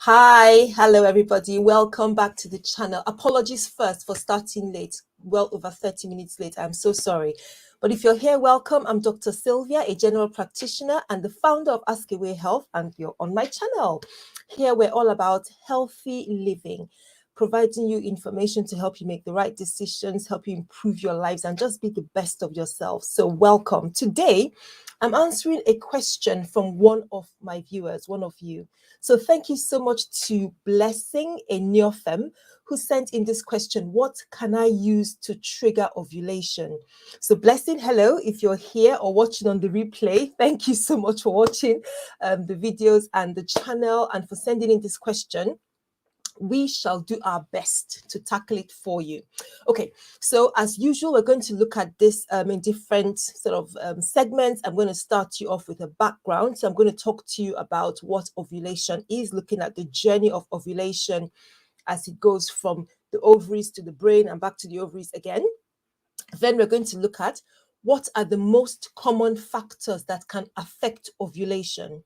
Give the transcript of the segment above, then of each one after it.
Hi, hello everybody. Welcome back to the channel. Apologies first for starting late, well over 30 minutes late. I'm so sorry. But if you're here, welcome. I'm Dr. Sylvia, a general practitioner and the founder of AskAwayHealth, and you're on my channel. Here we're all about healthy living, providing you information to help you make the right decisions, help you improve your lives, and just be the best of yourself. So welcome. Today, I'm answering a question from one of my viewers, one of you. So thank you so much to Blessing, a Neofem, who sent in this question: what can I use to trigger ovulation? So Blessing, hello. If you're here or watching on the replay, thank you so much for watching the videos and the channel and for sending in this question. We shall do our best to tackle it for you. Okay, so as usual, we're going to look at this in different sort of segments. I'm going to start you off with a background. So I'm going to talk to you about what ovulation is, looking at the journey of ovulation as it goes from the ovaries to the brain and back to the ovaries again. Then we're going to look at what are the most common factors that can affect ovulation.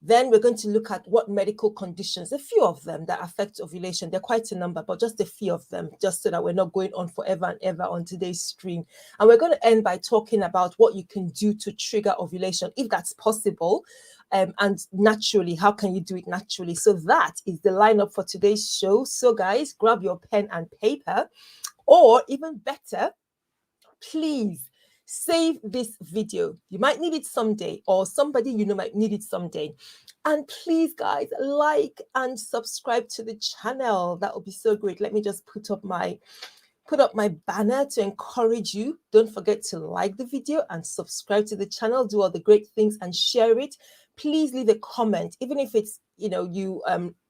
Then we're going to look at what medical conditions, a few of them that affect ovulation. They're quite a number, but just a few of them, just so that we're not going on forever and ever on today's stream. And we're going to end by talking about what you can do to trigger ovulation, if that's possible. And naturally, how can you do it naturally? So that is the lineup for today's show. So guys, grab your pen and paper, or even better, please save this video. You might need it someday, or somebody you know might need it someday. And please, guys, like and subscribe to the channel. That would be so great. Let me just put up my banner to encourage you. Don't forget to like the video and subscribe to the channel. Do all the great things and share it. Please leave a comment, even if it's, you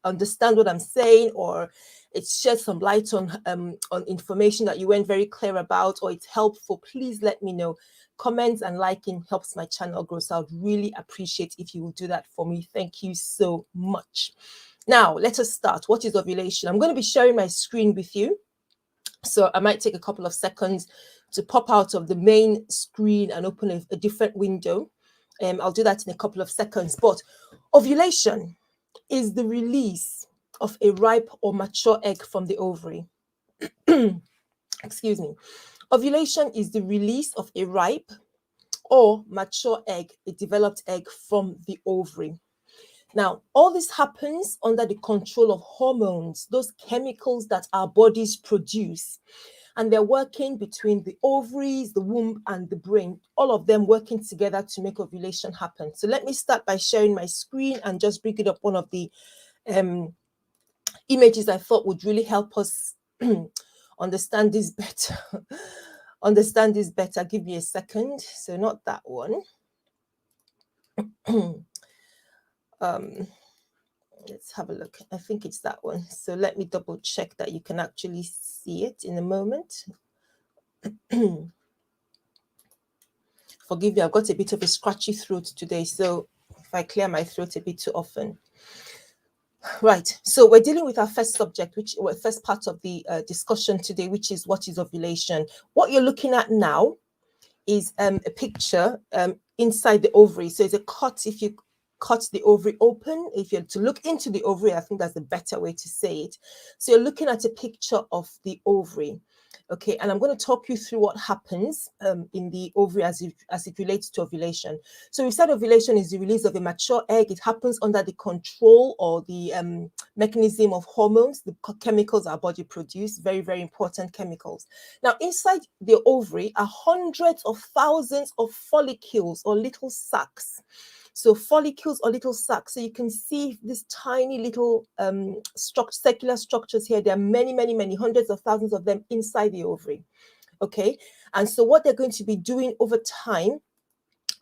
understand what I'm saying, or it sheds some light on information that you weren't very clear about, or it's helpful. Please let me know. Comments and liking helps my channel grow, so I'd really appreciate if you will do that for me. Thank you so much. Now, let us start. What is ovulation? I'm going to be sharing my screen with you, so I might take a couple of seconds to pop out of the main screen and open a different window. I'll do that in a couple of seconds. But ovulation is the release of a ripe or mature egg from the ovary. Excuse me. Ovulation is the release of a ripe or mature egg, a developed egg from the ovary. Now, all this happens under the control of hormones, those chemicals that our bodies produce. And they're working between the ovaries, the womb, and the brain, all of them working together to make ovulation happen. So let me start by sharing my screen and just bring it up one of the images I thought would really help us understand this better. Understand this better. Give me a second. So not that one. Let's have a look. I think it's that one. So let me double check that you can actually see it in a moment. Forgive me, I've got a bit of a scratchy throat today, so if I clear my throat a bit too often. Right, so we're dealing with our first subject, first part of the discussion today, which is what is ovulation. What you're looking at now is a picture inside the ovary. So it's a cut. If you cut the ovary open, if you're to look into the ovary, I think that's a better way to say it. So you're looking at a picture of the ovary. Okay, and I'm going to talk you through what happens in the ovary as it relates to ovulation. So we said ovulation is the release of a mature egg. It happens under the control or the mechanism of hormones, the chemicals our body produce, very, very important chemicals. Now, inside the ovary are hundreds of thousands of follicles or little sacs. So follicles or little sacs. So you can see these tiny little circular structures here. There are many, many, many hundreds of thousands of them inside the ovary. Okay. And so what they're going to be doing over time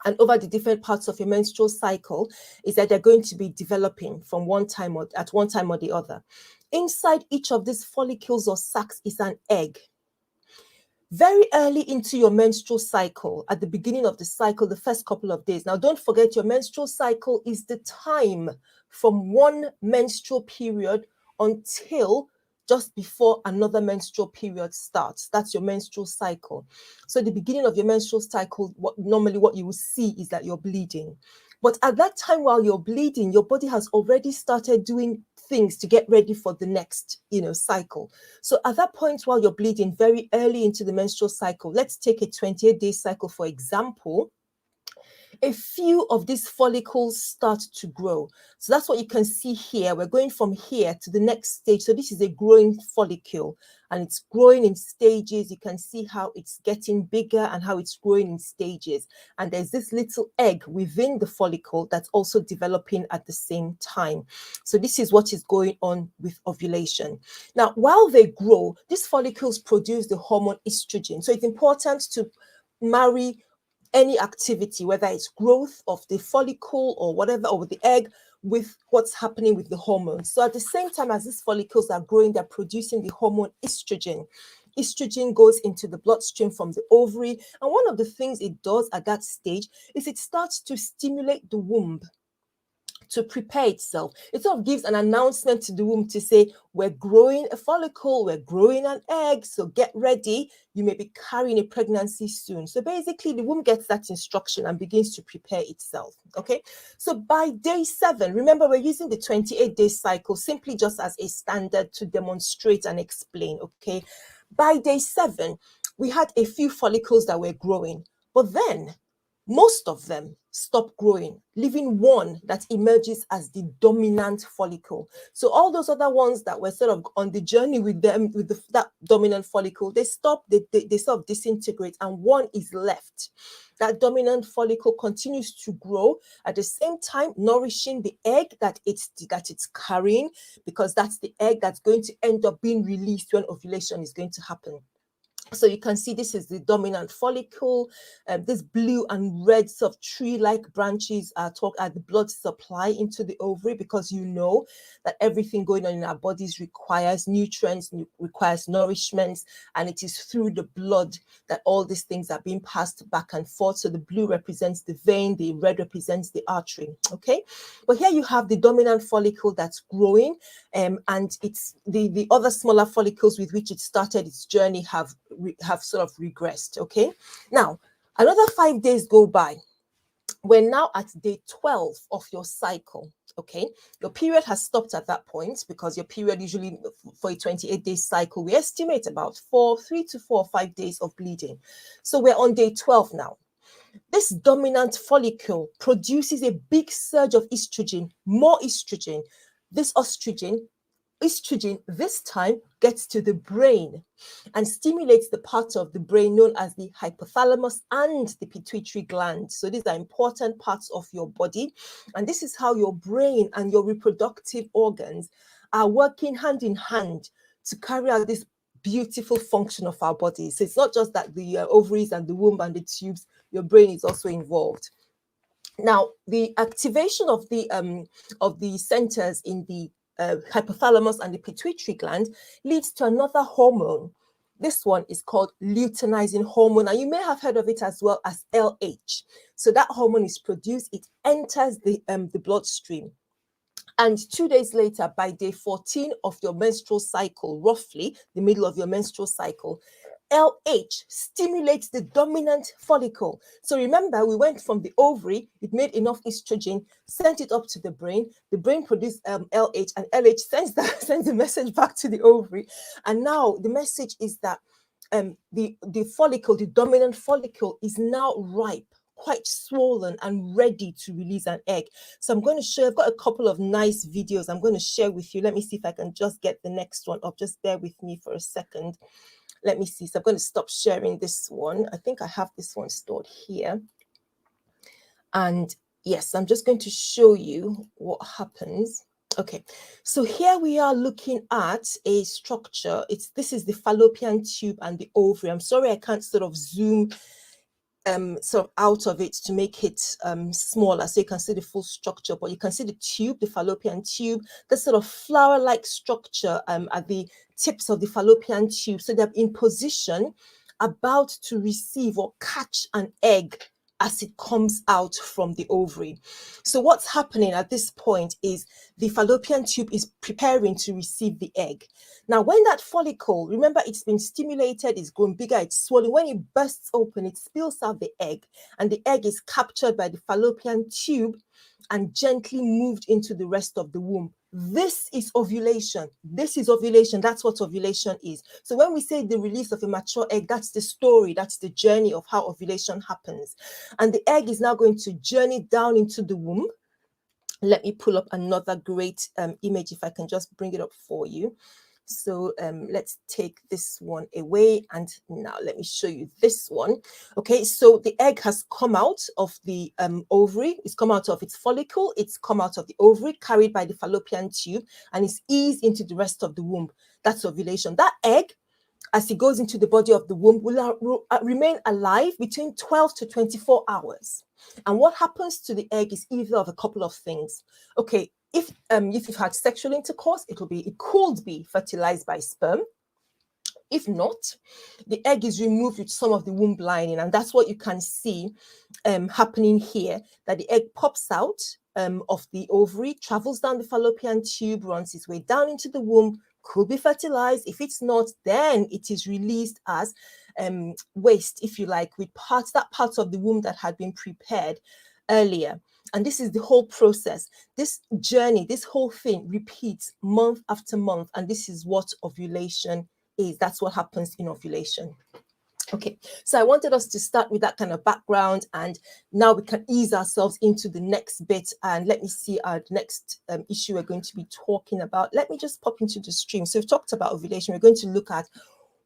and over the different parts of your menstrual cycle is that they're going to be developing from at one time or the other. Inside each of these follicles or sacs is an egg. Very early into your menstrual cycle, at the beginning of the cycle, the first couple of days. Now, don't forget, your menstrual cycle is the time from one menstrual period until just before another menstrual period starts. That's your menstrual cycle. So the beginning of your menstrual cycle, normally what you will see is that you're bleeding. But at that time, while you're bleeding, your body has already started doing things to get ready for the next, cycle. So at that point, while you're bleeding, very early into the menstrual cycle, let's take a 28-day cycle, for example, a few of these follicles start to grow. So that's what you can see here. We're going from here to the next stage. So this is a growing follicle, and it's growing in stages. You can see how it's getting bigger and how it's growing in stages. And there's this little egg within the follicle that's also developing at the same time. So this is what is going on with ovulation. Now, while they grow, these follicles produce the hormone estrogen. So it's important to marry any activity, whether it's growth of the follicle or whatever, or the egg, with what's happening with the hormones. So at the same time as these follicles are growing, they're producing the hormone estrogen. Estrogen goes into the bloodstream from the ovary. And one of the things it does at that stage is it starts to stimulate the womb to prepare itself. It sort of gives an announcement to the womb to say, we're growing a follicle, we're growing an egg, so get ready. You may be carrying a pregnancy soon. So basically, the womb gets that instruction and begins to prepare itself. Okay. So by day 7, remember, we're using the 28-day cycle simply just as a standard to demonstrate and explain. Okay. By day 7, we had a few follicles that were growing, but then most of them stop growing, leaving one that emerges as the dominant follicle. So all those other ones that were sort of on the journey with them, with that dominant follicle, they stop, they sort of disintegrate, and one is left. That dominant follicle continues to grow at the same time, nourishing the egg that it's carrying, because that's the egg that's going to end up being released when ovulation is going to happen. So you can see this is the dominant follicle. This blue and red sort of tree-like branches are the blood supply into the ovary, because you know that everything going on in our bodies requires nutrients, requires nourishment, and it is through the blood that all these things are being passed back and forth. So the blue represents the vein, the red represents the artery. Okay, but here you have the dominant follicle that's growing, and it's the other smaller follicles with which it started its journey have sort of regressed. Okay, now another 5 days go by. We're now at day 12 of your cycle. Okay, your period has stopped at that point, because your period usually for a 28-day cycle, we estimate about 3 to 4 or 5 days of bleeding. So we're on day 12 now. This dominant follicle produces a big surge of estrogen, more estrogen. This estrogen this time gets to the brain and stimulates the part of the brain known as the hypothalamus and the pituitary gland. So these are important parts of your body, and this is how your brain and your reproductive organs are working hand in hand to carry out this beautiful function of our bodies. So it's not just that the ovaries and the womb and the tubes, your brain is also involved. Now, the activation of the centers in the hypothalamus and the pituitary gland leads to another hormone. This one is called luteinizing hormone, and you may have heard of it as well as LH. So that hormone is produced, it enters the bloodstream. And 2 days later, by day 14 of your menstrual cycle, roughly the middle of your menstrual cycle, LH stimulates the dominant follicle. So remember, we went from the ovary, it made enough estrogen, sent it up to the brain produced LH, and LH sends the message back to the ovary. And now the message is that the follicle, the dominant follicle, is now ripe, quite swollen and ready to release an egg. So I'm going to show, I've got a couple of nice videos I'm going to share with you. Let me see if I can just get the next one up. Just bear with me for a second. Let me see. So I'm going to stop sharing this one. I think I have this one stored here. And yes, I'm just going to show you what happens. Okay, so here we are looking at a structure. This is the fallopian tube and the ovary. I'm sorry I can't sort of zoom sort of out of it to make it smaller so you can see the full structure, but you can see the tube, the fallopian tube, the sort of flower-like structure at the tips of the fallopian tube. So they're in position about to receive or catch an egg as it comes out from the ovary. So what's happening at this point is the fallopian tube is preparing to receive the egg. Now, when that follicle, remember, it's been stimulated, it's grown bigger, it's swollen. When it bursts open, it spills out the egg, and the egg is captured by the fallopian tube and gently moved into the rest of the womb. This is ovulation. This is ovulation. That's what ovulation is. So when we say the release of a mature egg, that's the story, that's the journey of how ovulation happens. And the egg is now going to journey down into the womb. Let me pull up another great image, if I can just bring it up for you. So let's take this one away, and now let me show you this one. Okay, so the egg has come out of the ovary, it's come out of its follicle, it's come out of the ovary, carried by the fallopian tube, and it's eased into the rest of the womb. That's ovulation. That egg, as it goes into the body of the womb, will remain alive between 12 to 24 hours. And what happens to the egg is either of a couple of things. Okay, if you've had sexual intercourse, it could be fertilized by sperm. If not, the egg is removed with some of the womb lining, and that's what you can see happening here, that the egg pops out of the ovary, travels down the fallopian tube, runs its way down into the womb, could be fertilized. If it's not, then it is released as waste, if you like, with that part of the womb that had been prepared earlier. And this is the whole process. This journey, this whole thing repeats month after month, and this is what ovulation is. That's what happens in ovulation. Okay, so I wanted us to start with that kind of background, and now we can ease ourselves into the next bit. And let me see our next issue we're going to be talking about. Let me just pop into the stream. So we've talked about ovulation. We're going to look at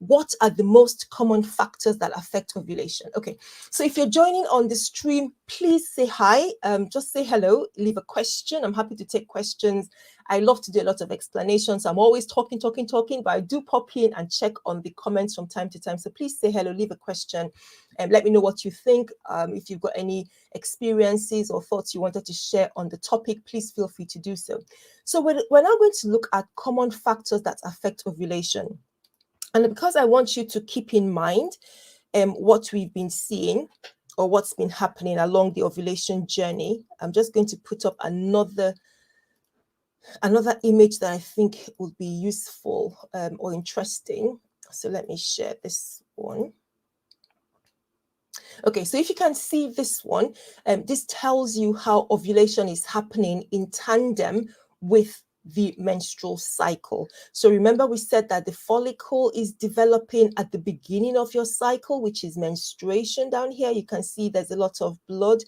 what are the most common factors that affect ovulation. Okay, so if you're joining on the stream, please say hi. Just say hello, leave a question. I'm happy to take questions. I love to do a lot of explanations. I'm always talking, but I do pop in and check on the comments from time to time. So please say hello, leave a question, and let me know what you think. If you've got any experiences or thoughts you wanted to share on the topic, please feel free to do so. So we're now going to look at common factors that affect ovulation. And because I want you to keep in mind what we've been seeing or what's been happening along the ovulation journey, I'm just going to put up another image that I think will be useful or interesting. So let me share this one. Okay, so if you can see this one, this tells you how ovulation is happening in tandem with the menstrual cycle. So remember, we said that the follicle is developing at the beginning of your cycle, which is menstruation. Down here you can see there's a lot of blood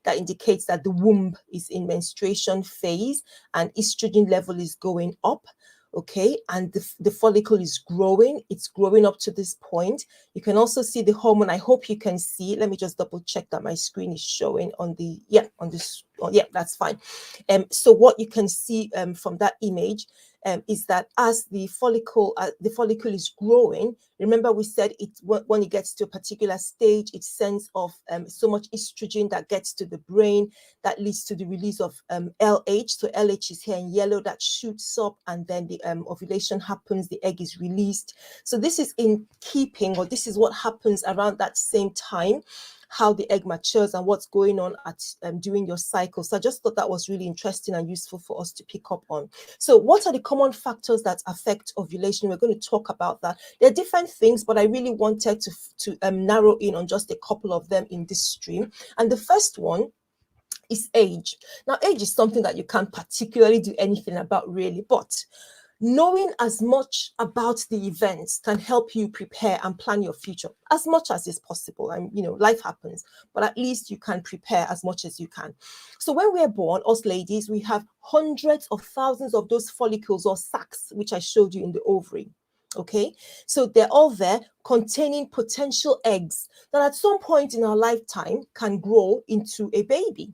that indicates that the womb is in menstruation phase and estrogen level is going up. Okay, and the follicle is growing. It's growing up to this point. You can also see the hormone. I hope you can see. Let me just double check that my screen is showing on the, that's fine. So what you can see from that image is that as the follicle is growing, remember we said when it gets to a particular stage, it sends off so much estrogen that gets to the brain, that leads to the release of LH. So LH is here in yellow, that shoots up, and then the ovulation happens, the egg is released. So this is in keeping, or this is what happens around that same time, how the egg matures and what's going on at during your cycle. So I just thought that was really interesting and useful for us to pick up on. So what are the common factors that affect ovulation? We're going to talk about that. There are different things, but I really wanted to narrow in on just a couple of them in this stream. And the first one is age. Now, age is something that you can't particularly do anything about, really, but knowing as much about the events can help you prepare and plan your future as much as is possible. And life happens, but at least you can prepare as much as you can. So when we're born, us ladies, we have hundreds of thousands of those follicles or sacs, which I showed you in the ovary. Okay, so they're all there containing potential eggs that at some point in our lifetime can grow into a baby,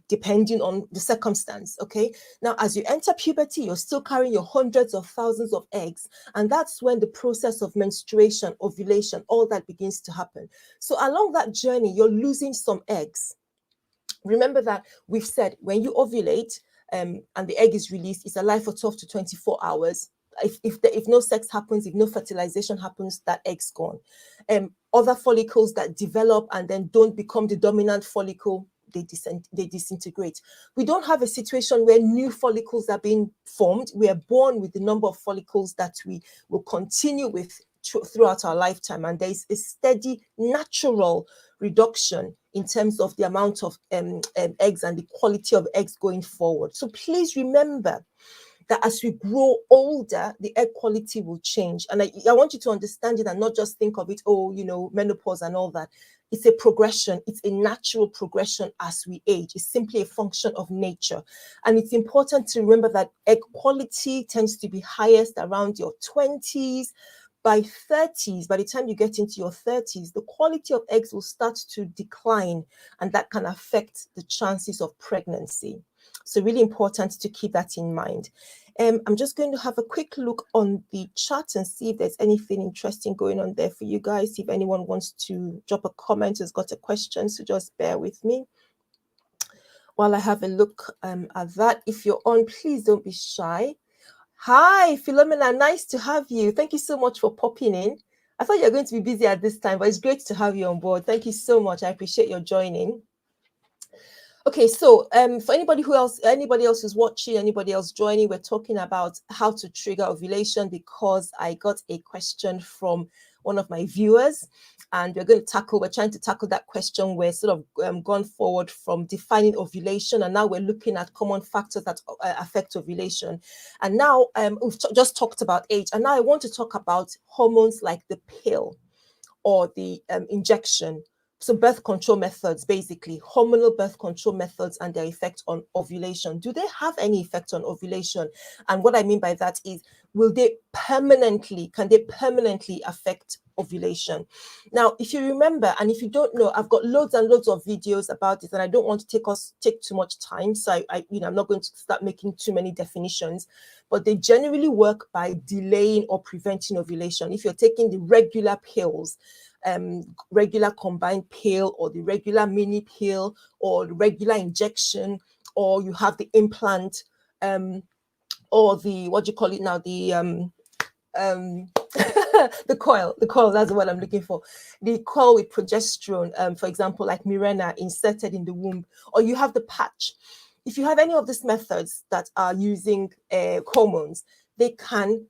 depending on the circumstance. Okay, now as you enter puberty, you're still carrying your hundreds of thousands of eggs, and that's when the process of menstruation, ovulation, all that begins to happen. So along that journey, you're losing some eggs. Remember that we've said when you ovulate and the egg is released, it's alive for 12 to 24 hours. If no sex happens, if no fertilization happens, that egg's gone. other follicles that develop and then don't become the dominant follicle, they disintegrate. We don't have a situation where new follicles are being formed. We are born with the number of follicles that we will continue with throughout our lifetime, and there is a steady natural reduction in terms of the amount of eggs and the quality of eggs going forward. So please remember that as we grow older, the egg quality will change. And I want you to understand it and not just think of it, oh, you know, menopause and all that. It's a progression. It's a natural progression as we age. It's simply a function of nature. And it's important to remember that egg quality tends to be highest around your 20s. By 30s, by the time you get into your 30s, the quality of eggs will start to decline, and that can affect the chances of pregnancy. So really important to keep that in mind. I'm just going to have a quick look on the chat and see if there's anything interesting going on there for you guys. If anyone wants to drop a comment, has got a question, so just bear with me while I have a look at that. If you're on, please don't be shy. Hi, Philomena, nice to have you. Thank you so much for popping in. I thought you were going to be busy at this time, but it's great to have you on board. Thank you so much. I appreciate your joining. Okay, so for anybody else who's watching, anybody else joining, we're talking about how to trigger ovulation because I got a question from one of my viewers, and we're trying to tackle that question. We're sort of gone forward from defining ovulation, and now we're looking at common factors that affect ovulation. And now we've just talked about age, and now I want to talk about hormones like the pill or the injection. So birth control methods, basically hormonal birth control methods and their effect on ovulation. Do they have any effect on ovulation? And what I mean by that is, can they permanently affect ovulation? Now, if you remember, and if you don't know, I've got loads and loads of videos about it, and I don't want to take too much time. So I'm not going to start making too many definitions, but they generally work by delaying or preventing ovulation. If you're taking the regular pills, regular combined pill or the regular mini pill or the regular injection, or you have the implant, or the, what do you call it now, the the coil, that's what I'm looking for. The coil with progesterone, for example, like Mirena inserted in the womb, or you have the patch. If you have any of these methods that are using hormones, they can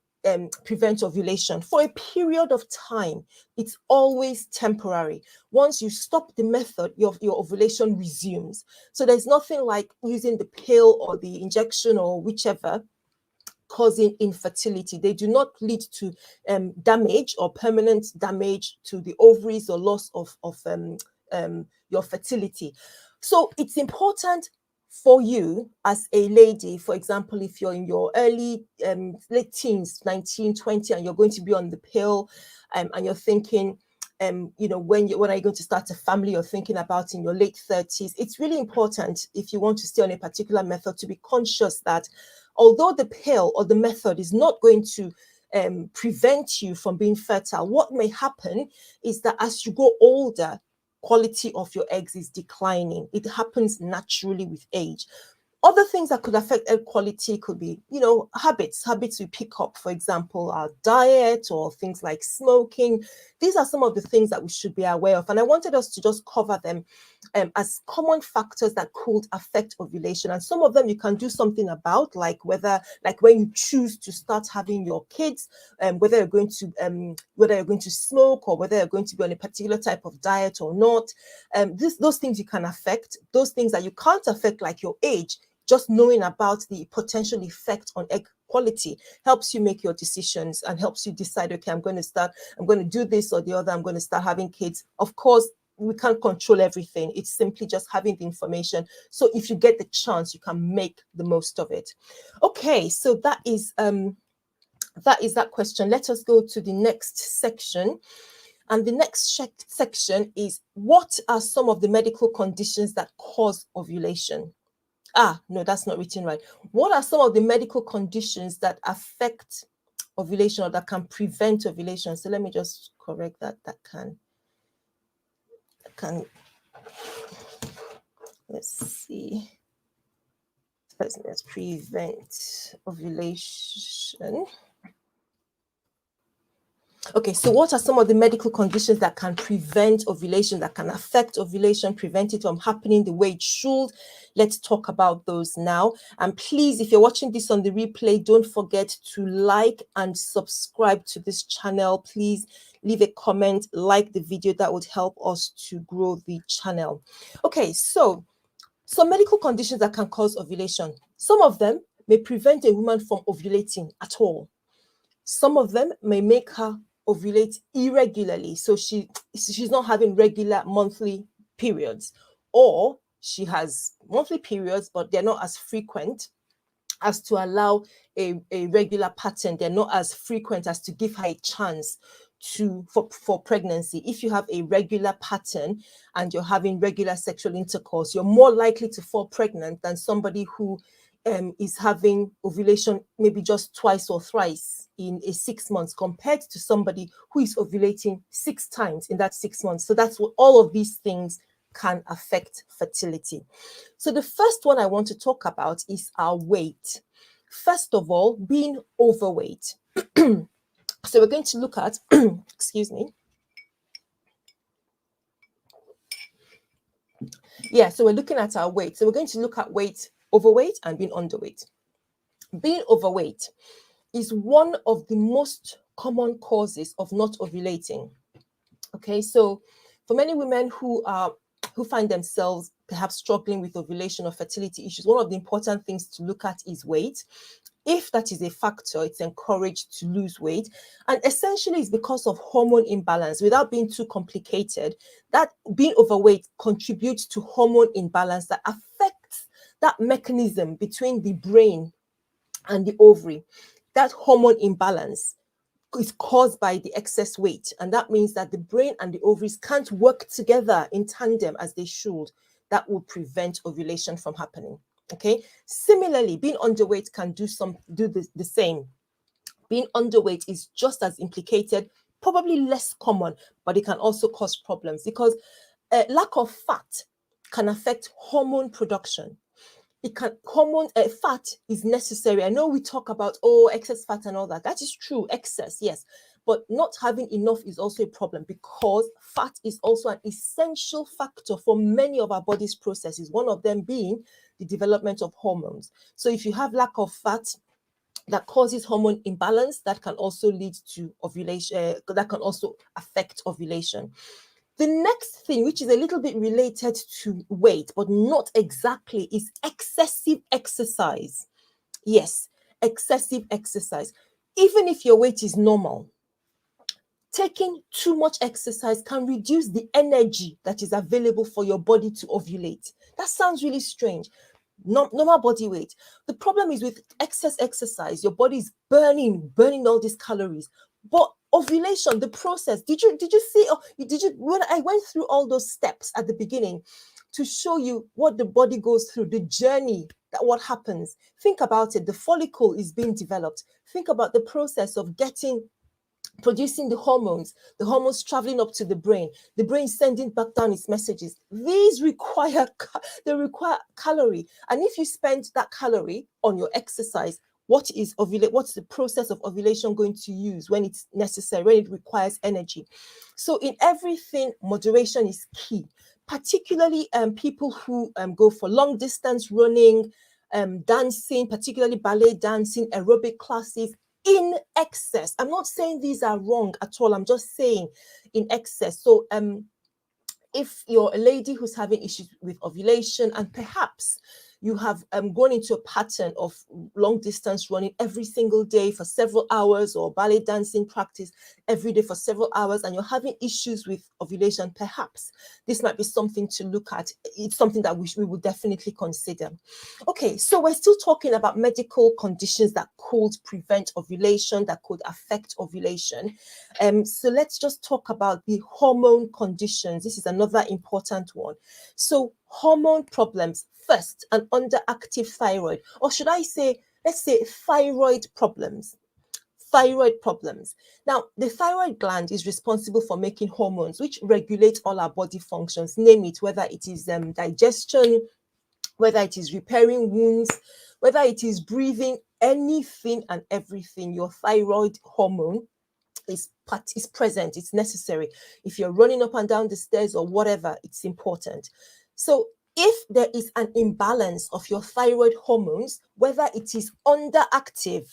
prevent ovulation for a period of time. It's always temporary. Once you stop the method, your ovulation resumes. So there's nothing like using the pill or the injection or whichever causing infertility. They do not lead to damage or permanent damage to the ovaries or loss of your fertility. So it's important for you as a lady, for example, if you're in your early late teens, 19, 20, and you're going to be on the pill, and you're thinking, when are you going to start a family, you're thinking about in your late 30s, it's really important, if you want to stay on a particular method, to be conscious that although the pill or the method is not going to prevent you from being fertile, what may happen is that as you grow older, quality of your eggs is declining. It happens naturally with age. Other things that could affect egg quality could be, habits we pick up, for example, our diet or things like smoking. These are some of the things that we should be aware of. And I wanted us to just cover them as common factors that could affect ovulation. And some of them you can do something about, like when you choose to start having your kids, whether you're going to smoke or whether you're going to be on a particular type of diet or not. Those things you can affect. Those things that you can't affect, like your age, just knowing about the potential effect on egg quality helps you make your decisions and helps you decide, okay, I'm going to do this or the other, I'm going to start having kids. Of course, we can't control everything. It's simply just having the information. So if you get the chance, you can make the most of it. Okay, so that is that question. Let us go to the next section. And the next section is, what are some of the medical conditions that cause ovulation? No, that's not written right. What are some of the medical conditions that affect ovulation or that can prevent ovulation? So let me just correct that. That can let's see. Let's prevent ovulation. Okay, so what are some of the medical conditions that can prevent ovulation, that can affect ovulation, prevent it from happening the way it should? Let's talk about those now. And please, if you're watching this on the replay, don't forget to like and subscribe to this channel. Please leave a comment, like the video. That would help us to grow the channel. Okay, so some medical conditions that can cause ovulation. Some of them may prevent a woman from ovulating at all. Some of them may make her ovulate irregularly, so she's not having regular monthly periods, or she has monthly periods but they're not as frequent as to allow a regular pattern. They're not as frequent as to give her a chance for pregnancy. If you have a regular pattern and you're having regular sexual intercourse, you're more likely to fall pregnant than somebody who is having ovulation maybe just twice or thrice in a 6 months, compared to somebody who is ovulating 6 times in that 6 months. So that's what all of these things can affect fertility. So the first one I want to talk about is our weight. First of all, being overweight. So we're going to look at, excuse me. Yeah, so we're looking at our weight. So we're going to look at weight, overweight, and being underweight. Being overweight is one of the most common causes of not ovulating. Okay, so for many women who find themselves perhaps struggling with ovulation or fertility issues, one of the important things to look at is weight. If that is a factor, it's encouraged to lose weight. And essentially it's because of hormone imbalance. Without being too complicated, that being overweight contributes to hormone imbalance that affects that mechanism between the brain and the ovary. That hormone imbalance is caused by the excess weight. And that means that the brain and the ovaries can't work together in tandem as they should. That will prevent ovulation from happening. Okay. Similarly, being underweight can do the same. Being underweight is just as implicated, probably less common, but it can also cause problems because lack of fat can affect hormone production. Fat is necessary. I know we talk about excess fat and all that. That is true, excess, yes, but not having enough is also a problem, because fat is also an essential factor for many of our body's processes, one of them being the development of hormones. So if you have lack of fat, that causes hormone imbalance, that can also lead to ovulation, that can also affect ovulation. The next thing, which is a little bit related to weight, but not exactly, is excessive exercise. Yes, excessive exercise. Even if your weight is normal, taking too much exercise can reduce the energy that is available for your body to ovulate. That sounds really strange. Normal body weight. The problem is with excess exercise, your body is burning all these calories. But ovulation, the process, did you see, when I went through all those steps at the beginning to show you what the body goes through, the journey, that what happens. Think about it. The follicle is being developed. Think about the process of producing the hormones traveling up to the brain sending back down its messages. These require calorie, and if you spend that calorie on your exercise, what's the process of ovulation going to use when it's necessary, when it requires energy? So in everything, moderation is key, particularly people who go for long distance running, dancing, particularly ballet dancing, aerobic classes. In excess, I'm not saying these are wrong at all, I'm just saying in excess. So if you're a lady who's having issues with ovulation, and perhaps you have gone into a pattern of long distance running every single day for several hours, or ballet dancing practice every day for several hours, and you're having issues with ovulation, perhaps this might be something to look at. It's something that we will definitely consider. Okay, so we're still talking about medical conditions that could prevent ovulation, that could affect ovulation. So let's just talk about the hormone conditions. This is another important one. So hormone problems. First, an underactive thyroid, or should I say, let's say thyroid problems. Thyroid problems. Now, the thyroid gland is responsible for making hormones which regulate all our body functions, name it, whether it is digestion, whether it is repairing wounds, whether it is breathing, anything and everything. Your thyroid hormone is present, it's necessary. If you're running up and down the stairs or whatever, it's important. So if there is an imbalance of your thyroid hormones, whether it is underactive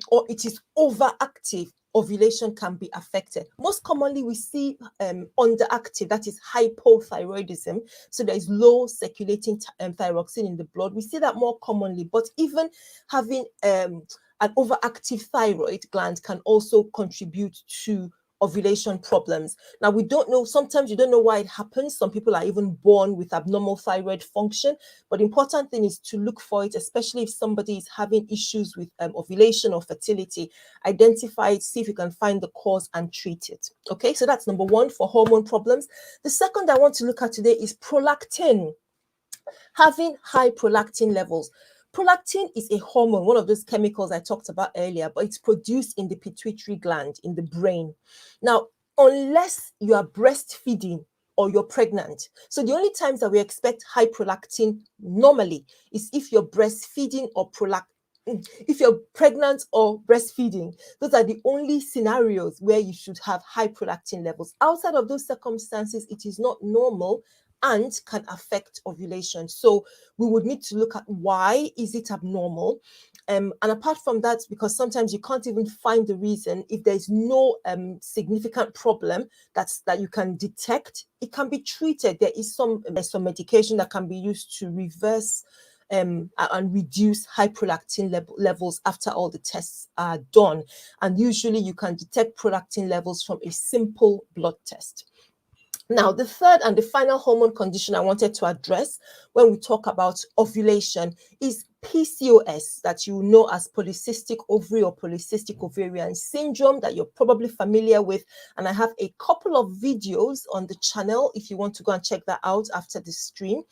or it is overactive, ovulation can be affected. Most commonly, we see underactive, that is hypothyroidism. So there is low circulating thyroxine in the blood. We see that more commonly, but even having an overactive thyroid gland can also contribute to ovulation problems. Now, we don't know, sometimes you don't know why it happens. Some people are even born with abnormal thyroid function, but the important thing is to look for it, especially if somebody is having issues with ovulation or fertility. Identify it, see if you can find the cause and treat it. Okay, so that's number one for hormone problems. The second I want to look at today is prolactin. Having high prolactin levels. Prolactin is a hormone, one of those chemicals I talked about earlier, but it's produced in the pituitary gland in the brain. Now, unless you are breastfeeding or you're pregnant, so the only times that we expect high prolactin normally is if you're breastfeeding or if you're pregnant or breastfeeding. Those are the only scenarios where you should have high prolactin levels. Outside of those circumstances, it is not normal and can affect ovulation. So we would need to look at why is it abnormal. And apart from that, because sometimes you can't even find the reason, if there's no significant problem that you can detect, it can be treated. There's some medication that can be used to reverse and reduce high prolactin levels after all the tests are done. And usually you can detect prolactin levels from a simple blood test. Now, the third and the final hormone condition I wanted to address when we talk about ovulation is PCOS, that you know as polycystic ovary or polycystic ovarian syndrome, that you're probably familiar with. And I have a couple of videos on the channel if you want to go and check that out after the stream.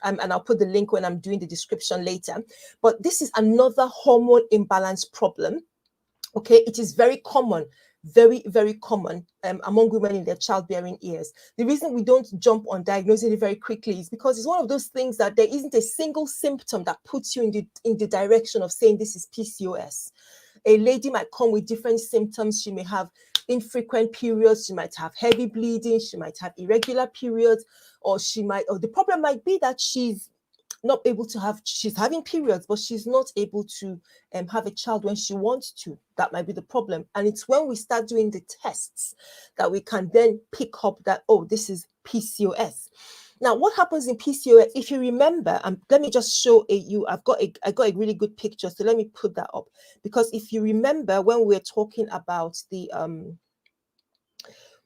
And I'll put the link when I'm doing the description later. But this is another hormone imbalance problem. Okay, it is very common, very, very common among women in their childbearing years. The reason we don't jump on diagnosing it very quickly is because it's one of those things that there isn't a single symptom that puts you in the direction of saying this is PCOS. A lady might come with different symptoms. She may have infrequent periods, she might have heavy bleeding, she might have irregular periods, or the problem might be that she's having periods, but she's not able to have a child when she wants to. That might be the problem. And it's when we start doing the tests that we can then pick up that, oh, this is PCOS. Now, what happens in PCOS, if you remember, let me just show I got a really good picture. So let me put that up. Because if you remember when we're talking about when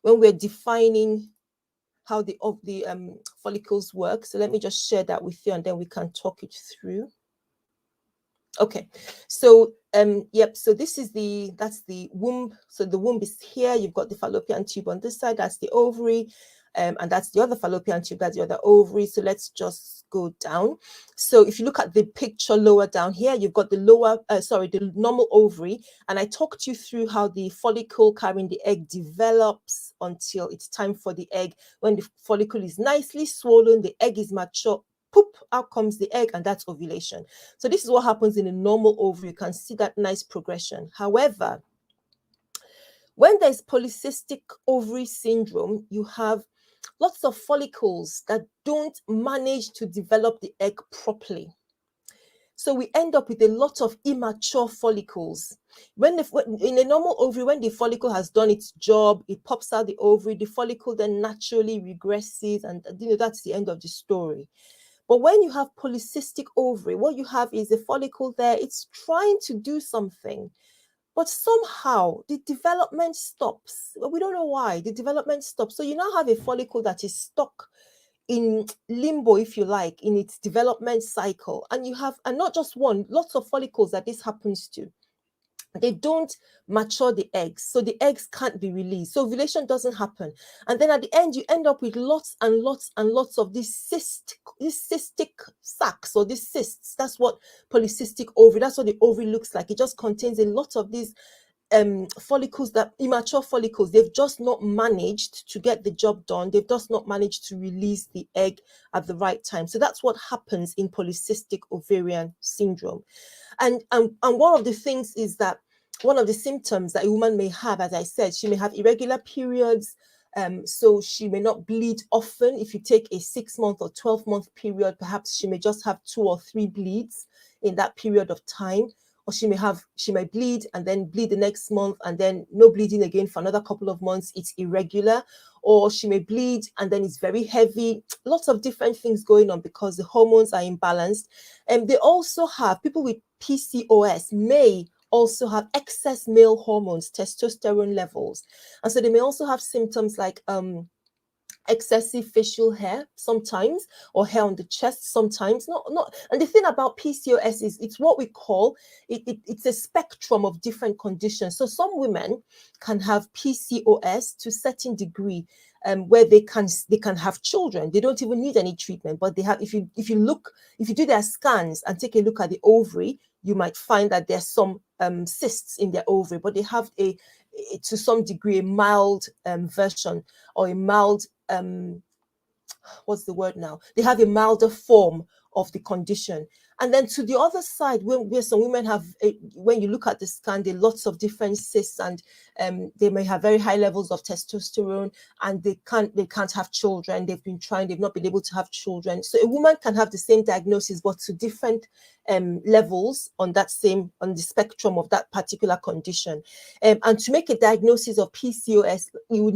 we're defining how the follicles work. So let me just share that with you and then we can talk it through. Okay, so so this is that's the womb. So the womb is here. You've got the fallopian tube on this side. That's the ovary. And that's the other fallopian tube, that's the other ovary. So let's just go down. So if you look at the picture lower down here, you've got the the normal ovary. And I talked you through how the follicle carrying the egg develops until it's time for the egg. When the follicle is nicely swollen, the egg is mature, poop, out comes the egg, and that's ovulation. So this is what happens in a normal ovary. You can see that nice progression. However, when there's polycystic ovary syndrome, you have lots of follicles that don't manage to develop the egg properly. So we end up with a lot of immature follicles. In a normal ovary, when the follicle has done its job, it pops out the ovary, the follicle then naturally regresses, and that's the end of the story. But when you have polycystic ovary, what you have is a follicle there, it's trying to do something, but somehow the development stops. We don't know why. The development stops. So you now have a follicle that is stuck in limbo, if you like, in its development cycle. And not just one, lots of follicles that this happens to. They don't mature the eggs, so the eggs can't be released. So ovulation doesn't happen. And then at the end, you end up with lots and lots and lots of these cystic sacs or these cysts. That's what polycystic ovary, that's what the ovary looks like. It just contains a lot of these follicles, that immature follicles. They've just not managed to get the job done. They've just not managed to release the egg at the right time. So that's what happens in polycystic ovarian syndrome. And one of the things is that one of the symptoms that a woman may have, as I said, she may have irregular periods. So she may not bleed often. If you take a 6-month or 12-month period, perhaps she may just have 2 or 3 bleeds in that period of time. Or she may bleed and then bleed the next month and then no bleeding again for another couple of months. It's irregular. Or she may bleed and then it's very heavy. Lots of different things going on because the hormones are imbalanced. And they also have, people with PCOS may also have excess male hormones, testosterone levels. And so they may also have symptoms like excessive facial hair sometimes, or hair on the chest sometimes. And the thing about PCOS is it's what we call it's a spectrum of different conditions. So some women can have PCOS to a certain degree, where they can have children. They don't even need any treatment, but they have, if you do their scans and take a look at the ovary, you might find that there's some cysts in their ovary, but they have to some degree a mild version, or a mild what's the word now? They have a milder form of the condition. And then to the other side, where some women have, when you look at the scan, there are lots of different cysts, and they may have very high levels of testosterone, and they can't have children. They've been trying, they've not been able to have children. So a woman can have the same diagnosis, but to different levels on the spectrum of that particular condition. And to make a diagnosis of PCOS, you would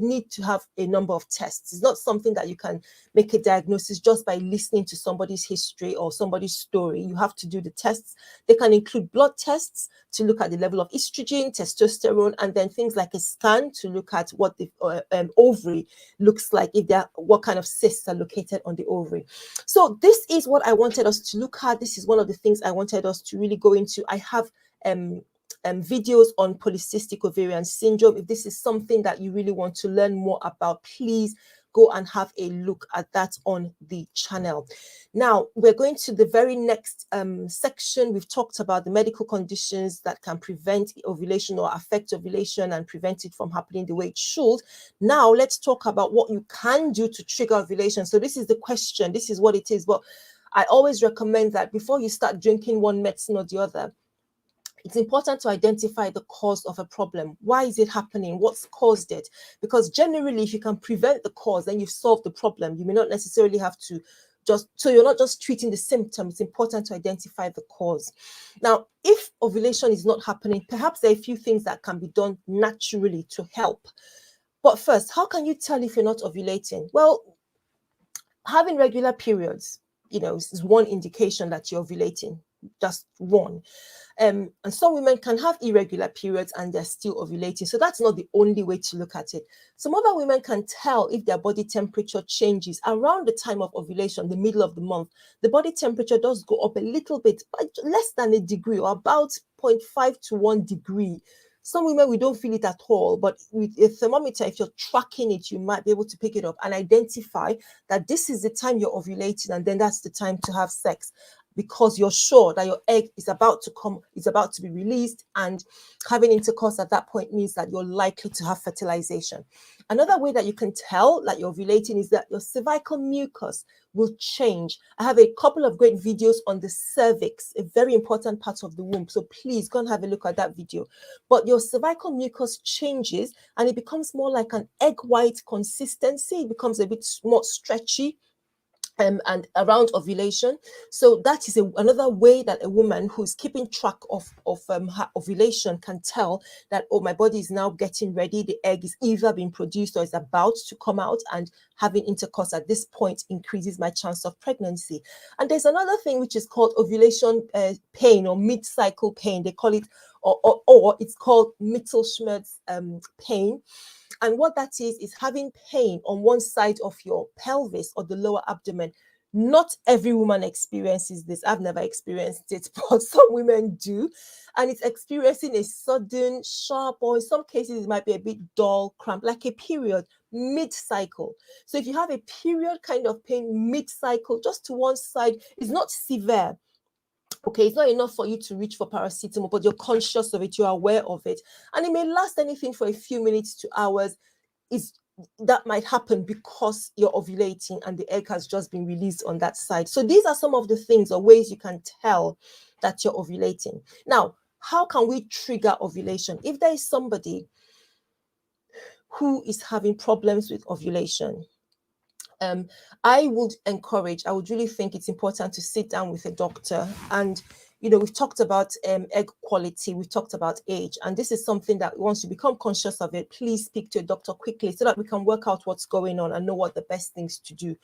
need to have a number of tests. It's not something that you can make a diagnosis just by listening to somebody's history or somebody's story. You have to do the tests. They can include blood tests to look at the level of estrogen, testosterone, and then things like a scan to look at what the ovary looks like, what kind of cysts are located on the ovary. So this is what I wanted us to look at. This is one of the things I wanted us to really go into. I have videos on polycystic ovarian syndrome. If this is something that you really want to learn more about, please go and have a look at that on the channel. Now, we're going to the very next section. We've talked about the medical conditions that can prevent ovulation or affect ovulation and prevent it from happening the way it should. Now, let's talk about what you can do to trigger ovulation. So this is the question. This is what it is. But I always recommend that before you start drinking one medicine or the other, it's important to identify the cause of a problem. Why is it happening? What's caused it? Because generally, if you can prevent the cause, then you've solved the problem. You may not necessarily have to so you're not just treating the symptom. It's important to identify the cause. Now, if ovulation is not happening, perhaps there are a few things that can be done naturally to help. But first, how can you tell if you're not ovulating? Well, having regular periods, is one indication that you're ovulating. Just one. And some women can have irregular periods and they're still ovulating. So that's not the only way to look at it. Some other women can tell if their body temperature changes around the time of ovulation, the middle of the month. The body temperature does go up a little bit, but less than a degree, or about 0.5 to 1 degree. Some women, we don't feel it at all, but with a thermometer, if you're tracking it, you might be able to pick it up and identify that this is the time you're ovulating, and then that's the time to have sex, because you're sure that your egg is about to be released, and having intercourse at that point means that you're likely to have fertilization. Another way that you can tell that you're ovulating is that your cervical mucus will change. I have a couple of great videos on the cervix, a very important part of the womb. So please go and have a look at that video. But your cervical mucus changes and it becomes more like an egg white consistency. It becomes a bit more stretchy. And around ovulation. So that is another way that a woman who's keeping track of her ovulation can tell that, oh, my body is now getting ready. The egg is either being produced or is about to come out, and having intercourse at this point increases my chance of pregnancy. And there's another thing which is called ovulation pain, or mid-cycle pain. They call it, or it's called Mittelschmerz pain. And what that is having pain on one side of your pelvis or the lower abdomen. Not every woman experiences this. I've never experienced it, but some women do. And it's experiencing a sudden, sharp, or in some cases, it might be a bit dull cramp, like a period mid-cycle. So if you have a period kind of pain mid-cycle, just to one side, it's not severe. Okay, it's not enough for you to reach for paracetamol, but you're conscious of it, you're aware of it. And it may last anything for a few minutes to hours. That might happen because you're ovulating and the egg has just been released on that side. So these are some of the things or ways you can tell that you're ovulating. Now, How can we trigger ovulation? If there is somebody who is having problems with ovulation, I would really think it's important to sit down with a doctor. And, we've talked about egg quality, we've talked about age, and this is something that once you become conscious of it, please speak to a doctor quickly so that we can work out what's going on and know what the best things to do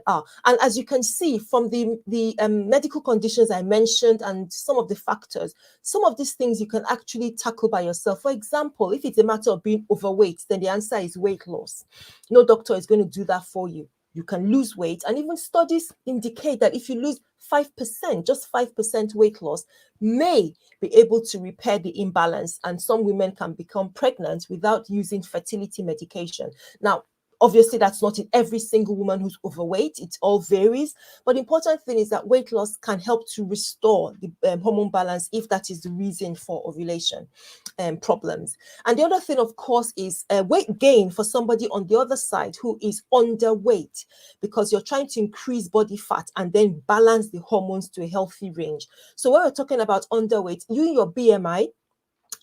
are. And as you can see from the medical conditions I mentioned and some of the factors, some of these things you can actually tackle by yourself. For example, if it's a matter of being overweight, then the answer is weight loss. No doctor is going to do that for you. You can lose weight, and even studies indicate that if you lose 5%, just 5% weight loss may be able to repair the imbalance, and some women can become pregnant without using fertility medication. Now, obviously, that's not in every single woman who's overweight. It all varies. But the important thing is that weight loss can help to restore the hormone balance if that is the reason for ovulation problems. And the other thing, of course, is weight gain for somebody on the other side who is underweight, because you're trying to increase body fat and then balance the hormones to a healthy range. So when we're talking about underweight, your BMI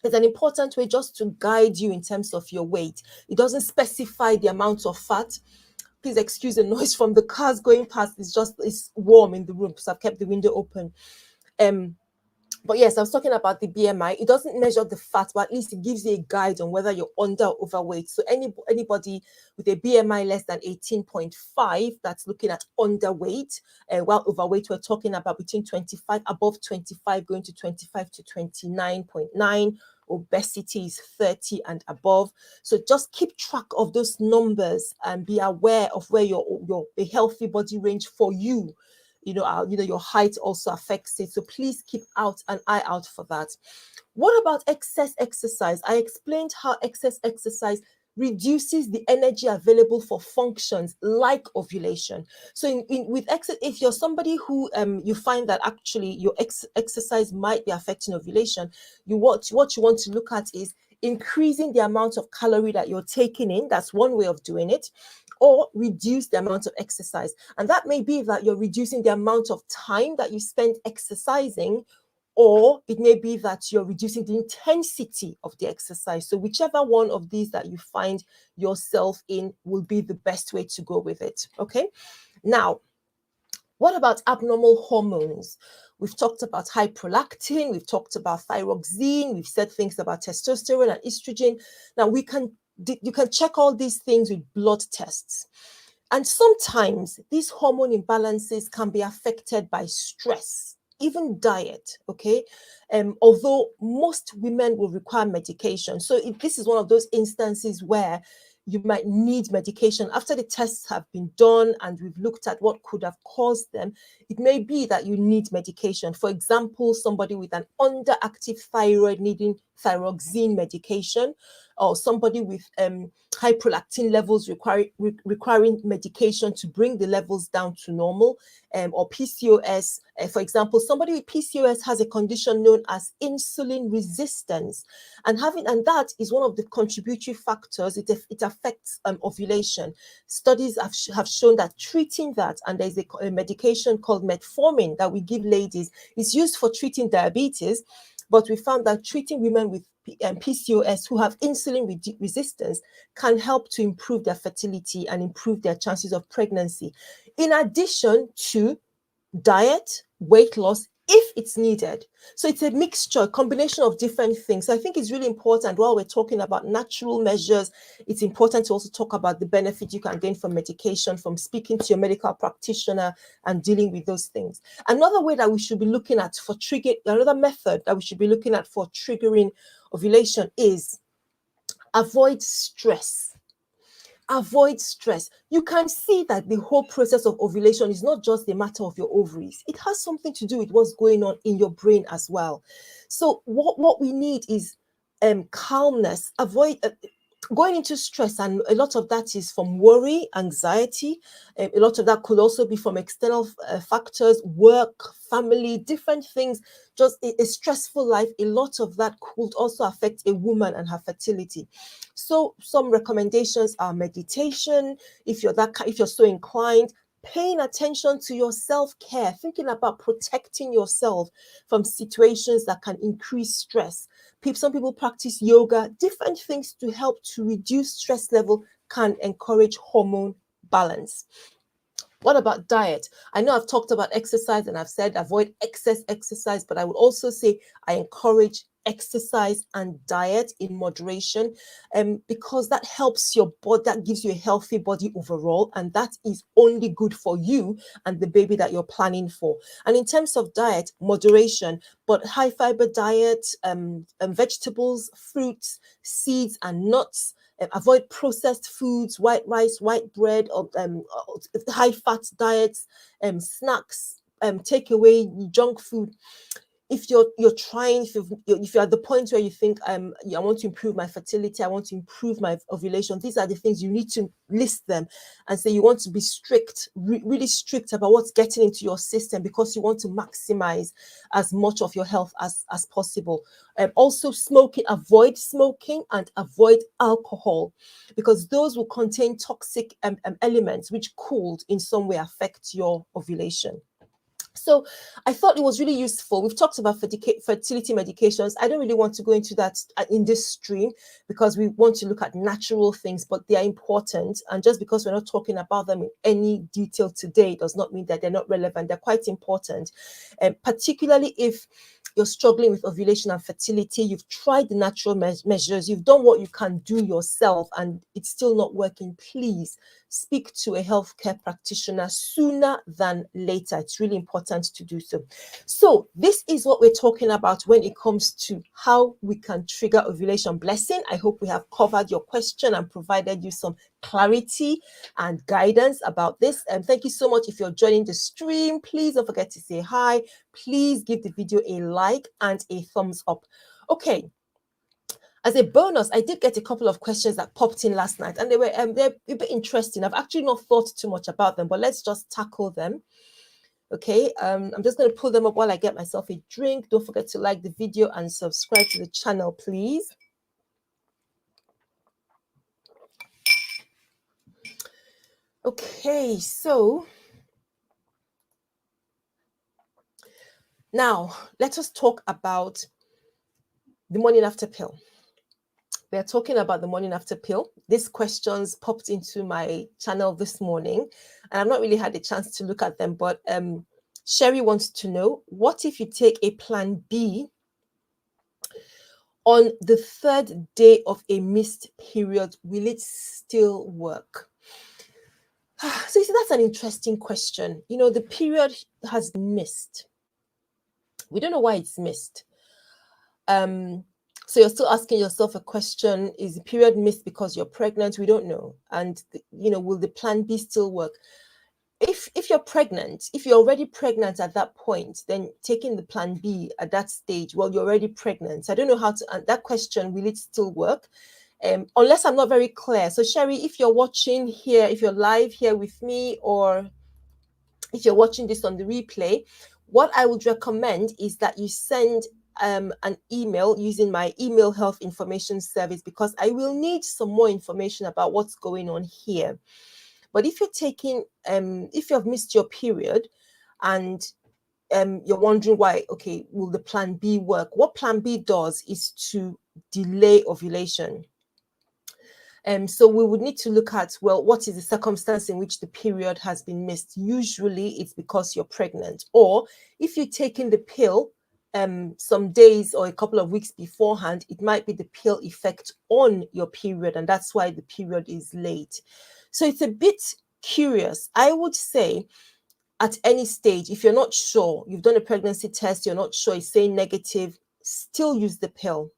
is an important way just to guide you in terms of your weight. It doesn't specify the amount of fat. Please excuse the noise from the cars going past. It's warm in the room, so I've kept the window open. But yes, I was talking about the BMI. It doesn't measure the fat, but at least it gives you a guide on whether you're under or overweight. So anybody with a BMI less than 18.5, that's looking at underweight. While overweight, we're talking about between 25, above 25, going to 25 to 29.9. Obesity is 30 and above. So just keep track of those numbers and be aware of where a healthy body range for you. Your height also affects it. So please keep an eye out for that. What about excess exercise? I explained how excess exercise reduces the energy available for functions like ovulation. So with excess, if you're somebody who you find that actually your exercise might be affecting ovulation, what you want to look at is increasing the amount of calorie that you're taking in. That's one way of doing it. Or reduce the amount of exercise. And that may be that you're reducing the amount of time that you spend exercising, or it may be that you're reducing the intensity of the exercise. So whichever one of these that you find yourself in will be the best way to go with it. Okay. Now, what about abnormal hormones? We've talked about high prolactin, we've talked about thyroxine, we've said things about testosterone and estrogen. Now, you can check all these things with blood tests. And sometimes these hormone imbalances can be affected by stress, even diet, okay? Although most women will require medication. So this is one of those instances where you might need medication. After the tests have been done and we've looked at what could have caused them, it may be that you need medication. For example, somebody with an underactive thyroid needing thyroxine medication, or somebody with high prolactin levels requiring medication to bring the levels down to normal, or PCOS. For example, somebody with PCOS has a condition known as insulin resistance, and that is one of the contributory factors. It affects ovulation. Studies have shown that treating that, and there's a medication called metformin that we give ladies. It's used for treating diabetes, but we found that treating women with PCOS who have insulin resistance can help to improve their fertility and improve their chances of pregnancy, in addition to diet, weight loss, if it's needed. So it's a mixture, a combination of different things. So I think it's really important, while we're talking about natural measures, it's important to also talk about the benefit you can gain from medication, from speaking to your medical practitioner and dealing with those things. Another way that we should be looking at for another method that we should be looking at for triggering ovulation is avoid stress. Avoid stress. You can see that the whole process of ovulation is not just a matter of your ovaries. It has something to do with what's going on in your brain as well. So what we need is calmness. Avoid going into stress, and a lot of that is from worry, anxiety. A lot of that could also be from external factors, work, family, different things. Just a stressful life. A lot of that could also affect a woman and her fertility. So some recommendations are meditation, if you're so inclined. paying attention to your self-care, thinking about protecting yourself from situations that can increase stress. Some people practice yoga, different things to help to reduce stress level can encourage hormone balance. What about diet? I know I've talked about exercise and I've said avoid excess exercise, but I would also say I encourage exercise and diet in moderation, because that helps your body, that gives you a healthy body overall, and that is only good for you and the baby that you're planning for. And in terms of diet, moderation, but high fiber diet, vegetables, fruits, seeds, and nuts. Avoid processed foods, white rice, white bread, or high fat diets, snacks, take away junk food. If you're trying, if you're at the point where you think I want to improve my fertility, I want to improve my ovulation, these are the things you need to list them and say you want to be strict, really strict about what's getting into your system, because you want to maximize as much of your health as possible. Also smoking, avoid smoking and avoid alcohol, because those will contain toxic elements which could in some way affect your ovulation. So I thought it was really useful. We've talked about fertility medications. I don't really want to go into that in this stream, because we want to look at natural things, but they are important. And just because we're not talking about them in any detail today does not mean that they're not relevant. They're quite important, particularly if you're struggling with ovulation and fertility. You've tried the natural measures, you've done what you can do yourself, and it's still not working. Please speak to a healthcare practitioner sooner than later. It's really important to do so. So this is what we're talking about when it comes to how we can trigger ovulation blessing. I hope we have covered your question and provided you some clarity and guidance about this. And thank you so much. If you're joining the stream, please don't forget to say hi. Please give the video a like and a thumbs up. Okay. As a bonus, I did get a couple of questions that popped in last night, and they're a bit interesting. I've actually not thought too much about them, but let's just tackle them. Okay, I'm just going to pull them up while I get myself a drink. Don't forget to like the video and subscribe to the channel, please. Okay, so now let us talk about the morning after pill. We're talking about the morning after pill. These questions popped into my channel this morning, and I've not really had a chance to look at them, but Sherry wants to know, what if you take a plan B on the 3rd day of a missed period? Will it still work? So you see, that's an interesting question. You know, the period has been missed. We don't know why it's missed. So you're still asking yourself a question: is the period missed because you're pregnant? We don't know. And will the plan B still work? If you're pregnant, if you're already pregnant at that point, then taking the plan B at that stage, well, you're already pregnant. So I don't know how to answer that question. Will it still work? Unless I'm not very clear. So Sherry, if you're watching here, if you're live here with me, or if you're watching this on the replay, what I would recommend is that you send an email using my email health information service, because I will need some more information about what's going on here. But if you're taking, if you have missed your period and you're wondering why, okay, will the plan B work? What plan B does is to delay ovulation. So we would need to look at, well, what is the circumstance in which the period has been missed? Usually it's because you're pregnant, or if you're taking the pill some days or a couple of weeks beforehand, it might be the pill effect on your period, and that's why the period is late. So it's a bit curious. I would say at any stage, if you're not sure, you've done a pregnancy test, you're not sure, it's saying negative, still use the pill.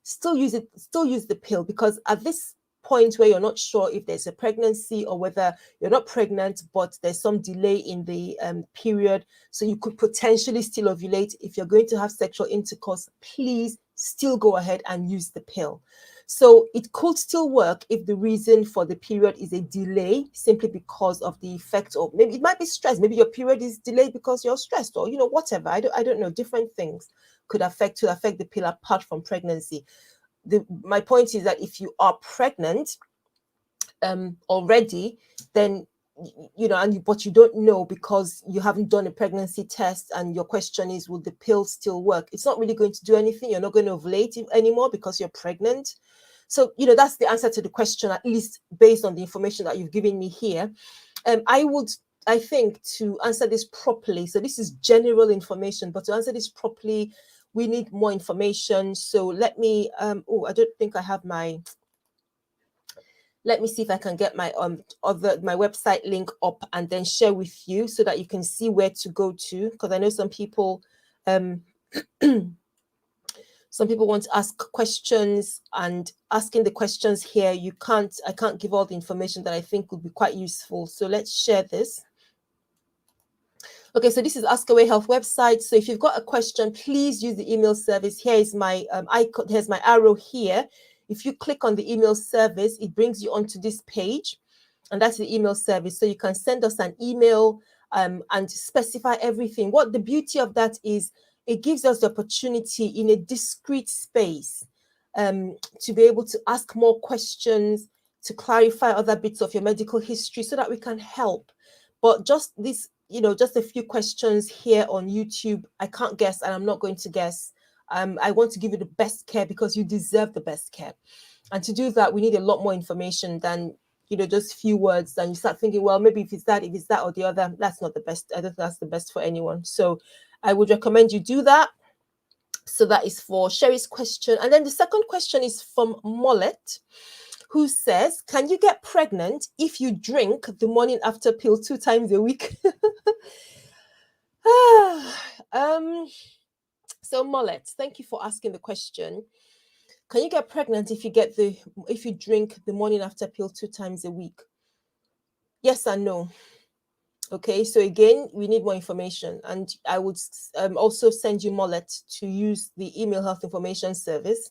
Still use the pill, because at this point where you're not sure if there's a pregnancy or whether you're not pregnant, but there's some delay in the period, so you could potentially still ovulate. If you're going to have sexual intercourse, please still go ahead and use the pill. So it could still work if the reason for the period is a delay simply because of the effect of, maybe it might be stress, maybe your period is delayed because you're stressed, or whatever. I don't know, different things could affect the pill apart from pregnancy. My point is that if you are pregnant already, then but you don't know because you haven't done a pregnancy test, and your question is, will the pill still work? It's not really going to do anything. You're not going to ovulate anymore because you're pregnant. So, that's the answer to the question, at least based on the information that you've given me here. I think to answer this properly, so this is general information, but to answer this properly, we need more information. So let me, I don't think I have let me see if I can get my my website link up and then share with you so that you can see where to go to, because I know some people want to ask questions, and asking the questions here, I can't give all the information that I think would be quite useful. So let's share this. Okay, so this is AskAwayHealth website. So if you've got a question, please use the email service. Here is my icon. Here's my arrow here. If you click on the email service, it brings you onto this page, and that's the email service. So you can send us an email and specify everything. What the beauty of that is, it gives us the opportunity in a discrete space to be able to ask more questions, to clarify other bits of your medical history so that we can help. But just this, just a few questions here on YouTube, I can't guess, and I'm not going to guess. I want to give you the best care because you deserve the best care. And to do that, we need a lot more information than, just few words. And you start thinking, well, maybe if it's that or the other, that's not the best. I don't think that's the best for anyone. So I would recommend you do that. So that is for Sherry's question. And then the second question is from Mollet, who says, can you get pregnant if you drink the morning after pill 2 times a week? So Mollet, thank you for asking the question. Can you get pregnant if you drink the morning after pill 2 times a week? Yes and no. Okay, so again, we need more information, and I would also send you, Mollet, to use the email health information service,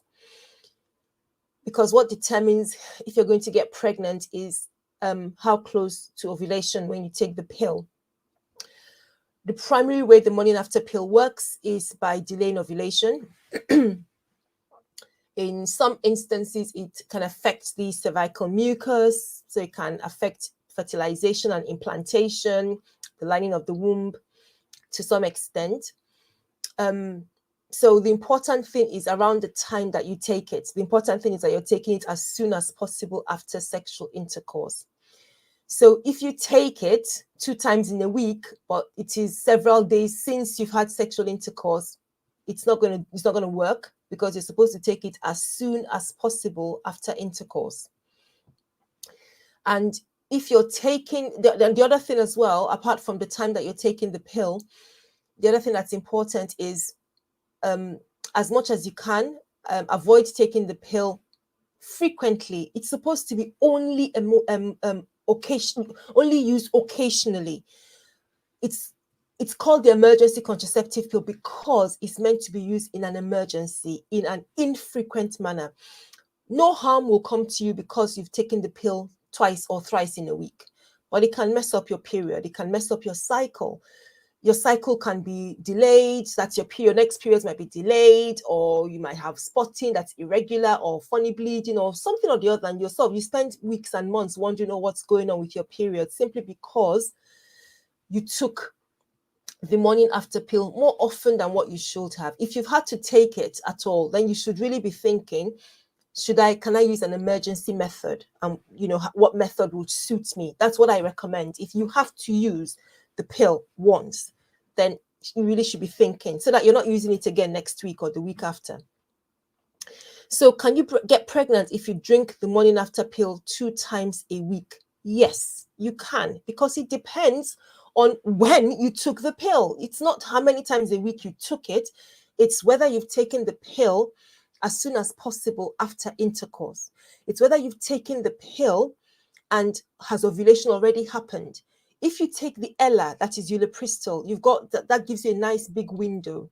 because what determines if you're going to get pregnant is how close to ovulation when you take the pill. The primary way the morning after pill works is by delaying ovulation. In some instances, it can affect the cervical mucus, so it can affect fertilization and implantation, the lining of the womb to some extent. So the important thing is around the time that you take it. The important thing is that you're taking it as soon as possible after sexual intercourse. So if you take it 2 times in a week, but it is several days since you've had sexual intercourse, it's not going to work, because you're supposed to take it as soon as possible after intercourse. And if you're taking the other thing as well, apart from the time that you're taking the pill, the other thing that's important is, as much as you can, avoid taking the pill frequently. It's supposed to be only only used occasionally. It's called the emergency contraceptive pill because it's meant to be used in an emergency, in an infrequent manner. No harm will come to you because you've taken the pill twice or thrice in a week, but it can mess up your period. It can mess up your cycle. Your cycle can be delayed. That's your next period might be delayed, or you might have spotting that's irregular, or funny bleeding, or something or the other. And you spend weeks and months wondering what's going on with your period, simply because you took the morning after pill more often than what you should have. If you've had to take it at all, then you should really be thinking, can I use an emergency method? What method would suit me? That's what I recommend. If you have to use the pill once, then you really should be thinking, so that you're not using it again next week or the week after. So can you get pregnant if you drink the morning after pill 2 times a week? Yes, you can, because it depends on when you took the pill. It's not how many times a week you took it. It's whether you've taken the pill as soon as possible after intercourse. It's whether you've taken the pill and has ovulation already happened. If you take the Ella, that is ulipristal, you've got that gives you a nice big window,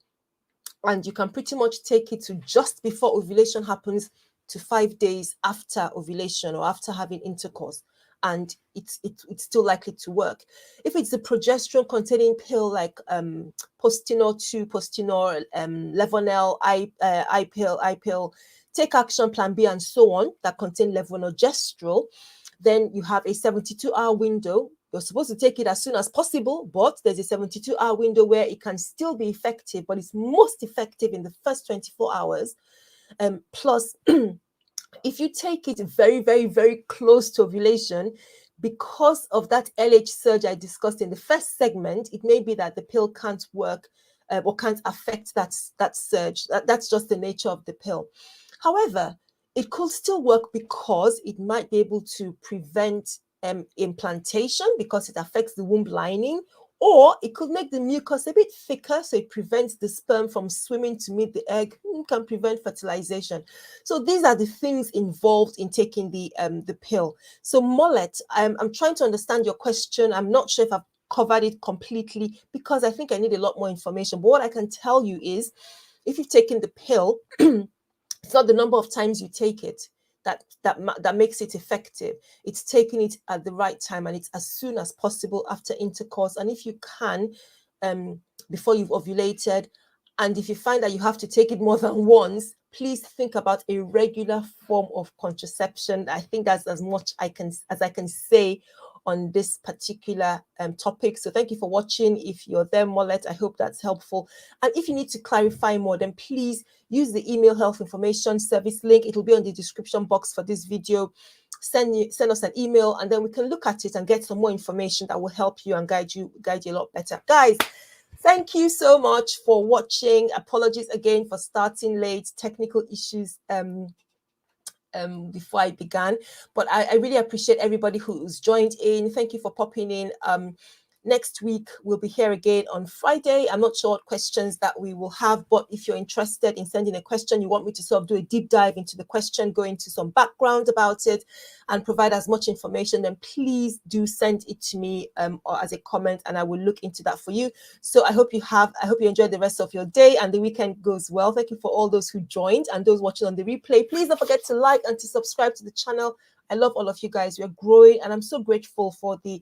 and you can pretty much take it to just before ovulation happens to 5 days after ovulation or after having intercourse, and it's still likely to work. If it's a progesterone containing pill like Postinor 2, Postinor, Levonel, I-pill, Take Action, Plan B, and so on, that contain levonorgestrel, then you have a 72-hour window You're supposed to take it as soon as possible, but there's a 72-hour window where it can still be effective, but it's most effective in the first 24 hours. Plus, if you take it very, very, very close to ovulation, because of that LH surge I discussed in the first segment, it may be that the pill can't work or can't affect that surge. That's just the nature of the pill. However, it could still work because it might be able to prevent implantation because it affects the womb lining, or it could make the mucus a bit thicker, so it prevents the sperm from swimming to meet the egg, can prevent fertilization. So these are the things involved in taking the pill. So Mollet, I'm trying to understand your question. I'm not sure if I've covered it completely because I think I need a lot more information. But what I can tell you is, if you've taken the pill, it's not the number of times you take it that makes it effective. It's taking it at the right time, and it's as soon as possible after intercourse. And if you can, before you've ovulated, and if you find that you have to take it more than once, please think about a regular form of contraception. I think that's as much I can say on this particular topic. So thank you for watching. If you're there, Mollet, I hope that's helpful. And if you need to clarify more, then please use the email health information service link. It will be on the description box for this video. Send us an email, and then we can look at it and get some more information that will help you and guide you a lot better. Guys, thank you so much for watching. Apologies again for starting late, technical issues before I began, but I really appreciate everybody who's joined in. Thank you for popping in. Next week, we'll be here again on Friday. I'm not sure what questions that we will have, but if you're interested in sending a question, you want me to sort of do a deep dive into the question, go into some background about it, and provide as much information, then please do send it to me or as a comment, and I will look into that for you. So I hope you enjoy the rest of your day and the weekend goes well. Thank you for all those who joined and those watching on the replay. Please don't forget to like and to subscribe to the channel. I love all of you guys. We're growing, and I'm so grateful for the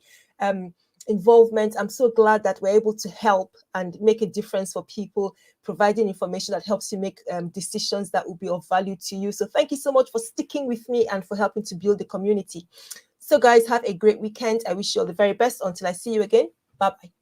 involvement. I'm so glad that we're able to help and make a difference for people, providing information that helps you make decisions that will be of value to you. So thank you so much for sticking with me and for helping to build the community. So guys, have a great weekend. I wish you all the very best until I see you again. Bye-bye.